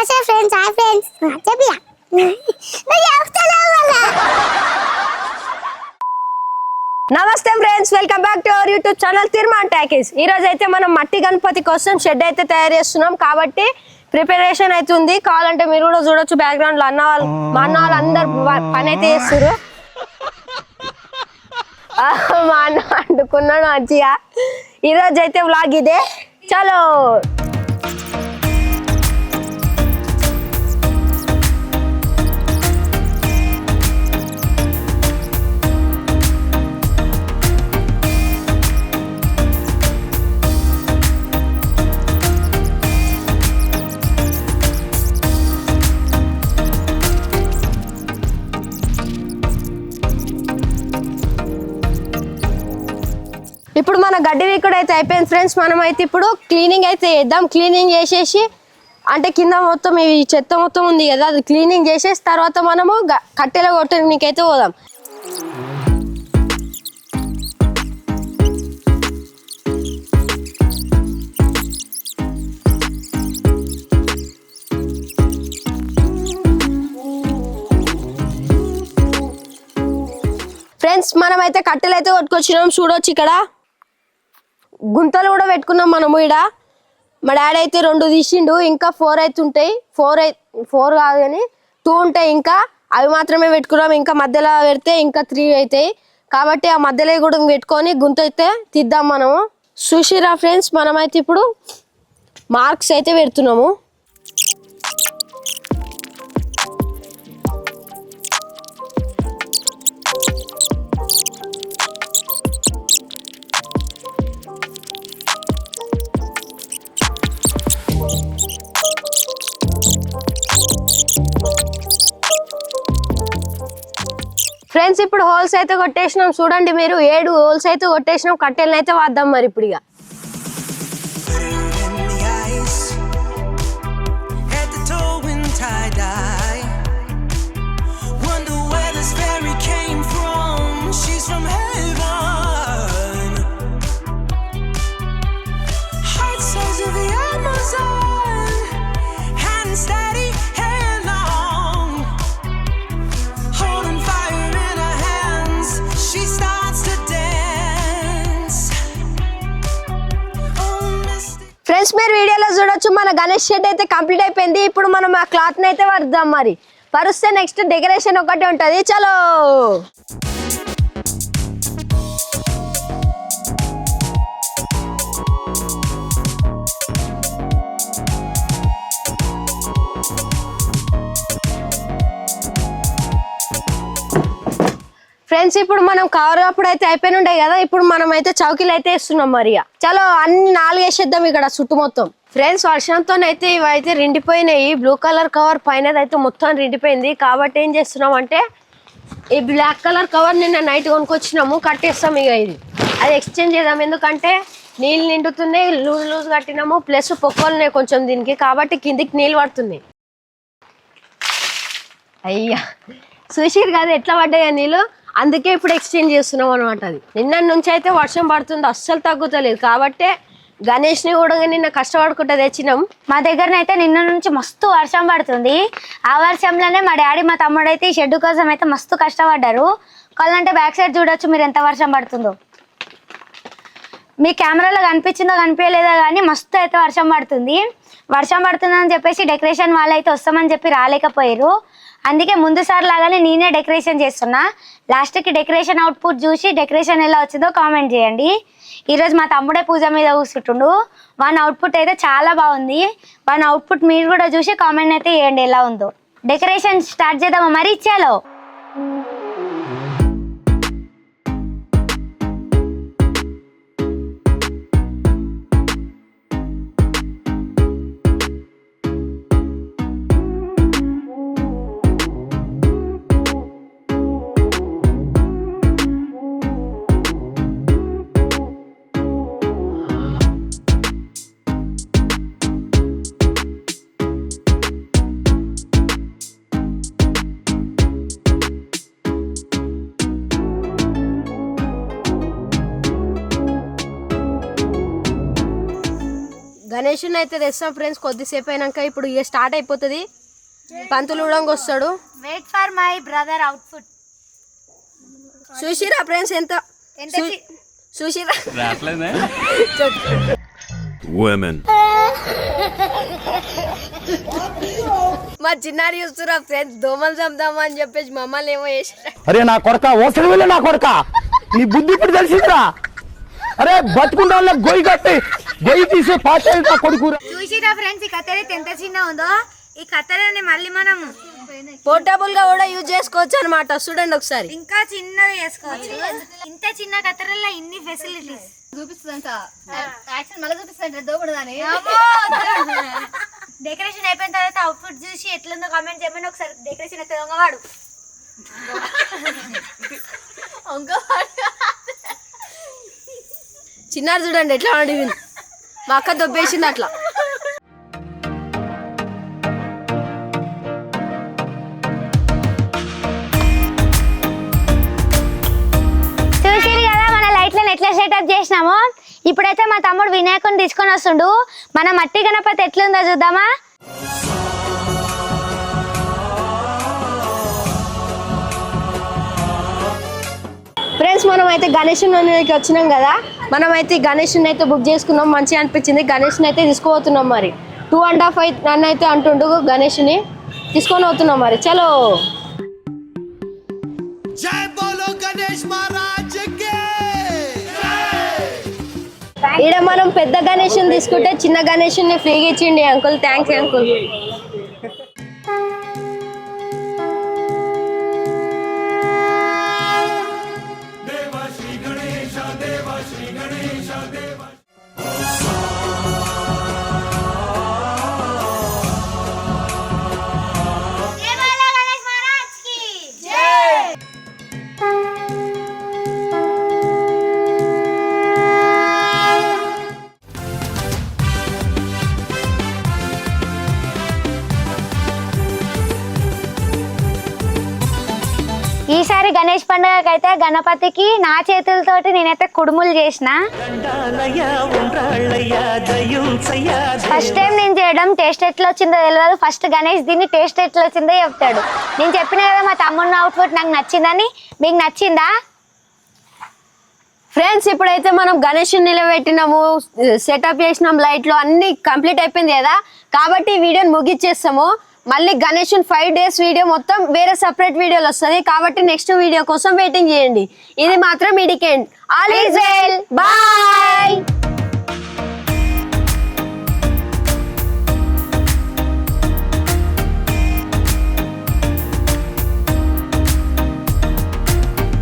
నమస్తే friends. Hi friends. చెప్పియా నమస్తే friends, welcome back to our YouTube channel Tirumala talkies. ఈ రోజు అయితే మనం మట్టి గణపతి కోసం షెడ్ అయితే తయారు చేస్తున్నాం కాబట్టి ప్రిపరేషన్ అవుతుంది. కావాలంటే మీరు కూడా చూడొచ్చు బ్యాక్గ్రౌండ్ లో మా అన్న వాళ్ళు అందరు పని అయితే చేస్తారు. మా అన్న అంటుకున్నాడు మంచిగా. ఈరోజు అయితే వ్లాగ్ ఇదే. చలో ఇప్పుడు మన గడ్డి వీకుడు అయితే అయిపోయింది ఫ్రెండ్స్. మనం అయితే ఇప్పుడు క్లీనింగ్ అయితే చేద్దాం. క్లీనింగ్ చేసేసి అంటే కింద మొత్తం ఈ చెత్త మొత్తం ఉంది కదా, అది క్లీనింగ్ చేసేసి తర్వాత మనము కట్టెల కొట్టడానికైతే పోదాం. ఫ్రెండ్స్ మనమైతే కట్టెలు అయితే కొట్టుకొచ్చినాం. చూడొచ్చు ఇక్కడ గుంతలు కూడా పెట్టుకున్నాం మనము. ఇక్కడ మా డాడీ అయితే 2 తీసిండు, ఇంకా 4 అయితే ఉంటాయి. 4 కాదు కానీ 2 ఉంటాయి, ఇంకా అవి మాత్రమే పెట్టుకున్నాం. ఇంకా మధ్యలో పెడితే ఇంకా 3 అవుతాయి కాబట్టి ఆ మధ్యలో కూడా పెట్టుకొని గుంత అయితే తీద్దాం మనము. చూసిరా ఫ్రెండ్స్, మనమైతే ఇప్పుడు మార్క్స్ అయితే పెడుతున్నాము. ఫ్రెండ్స్ ఇప్పుడు హోల్స్ అయితే కొట్టేసినాం. చూడండి మీరు 7 హోల్స్ అయితే కొట్టేసినాం. కట్టెలను అయితే వాద్దాం మరి ఇప్పుడు. ఇక ఫ్రెండ్స్ మీరు వీడియోలో చూడొచ్చు మన గణేష్ షెడ్ అయితే కంప్లీట్ అయిపోయింది. ఇప్పుడు మనం ఆ క్లాత్ ని అయితే పరుద్దాం. మరి పరుస్తే నెక్స్ట్ డెకరేషన్ ఒకటి ఉంటది. చలో ఫ్రెండ్స్ ఇప్పుడు మనం కవర్ అప్పుడు అయితే అయిపోయి ఉంటాయి కదా, ఇప్పుడు మనం అయితే చౌకీలు అయితే వేస్తున్నాం. మరి చలో అన్ని 4 వేసేద్దాం ఇక్కడ చుట్టూ మొత్తం. ఫ్రెండ్స్ వర్షంతో అయితే ఇవైతే రిండిపోయినాయి. బ్లూ కలర్ కవర్ పైన అయితే మొత్తం రిండిపోయింది కాబట్టి ఏం చేస్తున్నాం అంటే ఈ బ్లాక్ కలర్ కవర్ నిన్న నైట్ కొనుక్కొచ్చినాము, కట్టేస్తాం. ఇక ఇది అది ఎక్స్చేంజ్ చేద్దాం. ఎందుకంటే నీళ్ళు నిండుతున్నాయి, లూజ్ కట్టినాము, ప్లస్ పొక్కలున్నాయి కొంచెం దీనికి కాబట్టి కిందికి నీళ్ళు పడుతున్నాయి. అయ్యా చూసిరు కదా ఎట్లా పడ్డాయి నీళ్ళు, అందుకే ఇప్పుడు ఎక్స్చేంజ్ చేస్తున్నాం అనమాట. అది నిన్న నుంచి అయితే వర్షం పడుతుంది, అస్సలు తగ్గుతలేదు కాబట్టి గణేష్ని కూడా నిన్న కష్టపడుకుంటూ తెచ్చినాం. మా దగ్గరనైతే నిన్న నుంచి మస్తు వర్షం పడుతుంది. ఆ వర్షంలోనే మా డాడీ మా తమ్ముడు అయితే ఈ షెడ్ కోసం అయితే మస్తు కష్టపడ్డారు. కావాలంటే బ్యాక్ సైడ్ చూడొచ్చు మీరు ఎంత వర్షం పడుతుందో. మీ కెమెరాలో కనిపించిందో కనిపించలేదో కానీ మస్తు అయితే వర్షం పడుతుంది. వర్షం పడుతుందని చెప్పేసి డెకరేషన్ వాళ్ళు అయితే వస్తామని చెప్పి రాలేకపోయారు. అందుకే ముందు సార్ లాగానే నేనే డెకరేషన్ చేస్తున్నా. లాస్ట్కి డెకరేషన్ అవుట్పుట్ చూసి డెకరేషన్ ఎలా వచ్చిందో కామెంట్ చేయండి. ఈరోజు మా తమ్ముడే పూజ మీద కూర్చుంటుండు. వాన్ అవుట్పుట్ అయితే చాలా బాగుంది. వాన్ అవుట్పుట్ మీరు కూడా చూసి కామెంట్ అయితే చేయండి ఎలా ఉందో. డెకరేషన్ స్టార్ట్ చేద్దామా మరి ఇచ్చేలో. గణేషుని అయితే తెస్తాం ఫ్రెండ్స్ కొద్దిసేపు అయినాక. ఇప్పుడు ఇక స్టార్ట్ అయిపోతుంది. పంతులు కూడా వస్తాడు. Wait for my brother outfit. చూసిరా ఫ్రెండ్స్ ఎంత చూసిరా మా చిన్నారి చూస్తురా ఫ్రెండ్స్ దోమలు చంపుదామా అని చెప్పేసి మమ్మల్ని ఏమో చేసారా. అరే నా కొడక ఓసలి వెళ్ళి నా కొడక నీ బుద్ధి ఇప్పుడు తెలిసిందిరా. అరే బతుకుంటా గొయ్యి కట్టి గొయ్యి తీసే పాట నా కొడుకు. చూసిరా ఫ్రెండ్స్ ఈ కత్తెర ఎంత చిన్న ఉందో. ఈ కత్తెరని మళ్ళీ మనం పోర్టబుల్ గా కూడా యూజ్ చేసుకోవచ్చు అనమాట. చూడండి ఒకసారి ఇంకా చిన్నగా చేసుకోవచ్చు. ఇంత చిన్న కత్తెరలో ఇన్ని ఫెసిలిటీస్ చూపిస్తుందంట. యాక్షన్ మళ్ళీ చూపిస్తుందంట దోపడదాని. డెకరేషన్ అయిపోయిన తర్వాత అవుట్ఫిట్ చూసి ఎట్లుందో కామెంట్ చేయమని. ఒకసారి డెకరేషన్ అయితే దొంగవాడు చిన్నారు చూడండి ఎట్లా అడిగింది. మా అక్క దొబ్బేసింది అట్లా. చూసిరు కదా మన లైట్లను ఎట్లా సెటప్ చేసినామో. ఇప్పుడైతే మా తమ్ముడు వినాయకుని తీసుకొని వస్తుండు. మన మట్టి గణపతి ఎట్లుందో చూద్దామా. ఫ్రెండ్స్ మనం అయితే గణేషునికి వచ్చినాం కదా. మనం అయితే గణేషుని అయితే బుక్ చేసుకున్నాం. మంచిగా అనిపించింది. గణేషుని అయితే తీసుకుపోతున్నాం. మరి 2.5 నన్ను అయితే అంటుండు. గణేషుని తీసుకొని పోతున్నాం. మరి చలో ఈడ మనం పెద్ద గణేషుని తీసుకుంటే చిన్న గణేషుని ఫ్రీగా ఇచ్చిండి అంకుల్. Thanks uncle. ఈసారి గణేష్ పండుగకి అయితే గణపతికి నా చేతులతోటి నేనైతే కుడుములు చేసిన. ఫస్ట్ టైం నేను చేయడం. టేస్ట్ ఎట్లా వచ్చిందో తెలియదు. ఫస్ట్ గణేష్ దీన్ని టేస్ట్ ఎట్లా వచ్చిందో చెప్తాడు. నేను చెప్పిన కదా మా తమ్ముడిని అవుట్ఫిట్ నాకు నచ్చిందని. మీకు నచ్చిందా ఫ్రెండ్స్? ఇప్పుడైతే మనం గణేషుని నిలబెట్టినాము, సెటప్ చేసినాం, లైట్లు అన్ని కంప్లీట్ అయిపోయింది కదా. కాబట్టి వీడియోని ముగిచ్చేస్తాము. మళ్ళీ గణేషుని 5 days వీడియో మొత్తం వేరే సపరేట్ వీడియోలు వస్తుంది. కాబట్టి నెక్స్ట్ వీడియో కోసం వెయిటింగ్ చేయండి. ఇది మాత్రం ఇడికెండ్. All is well. బాయ్.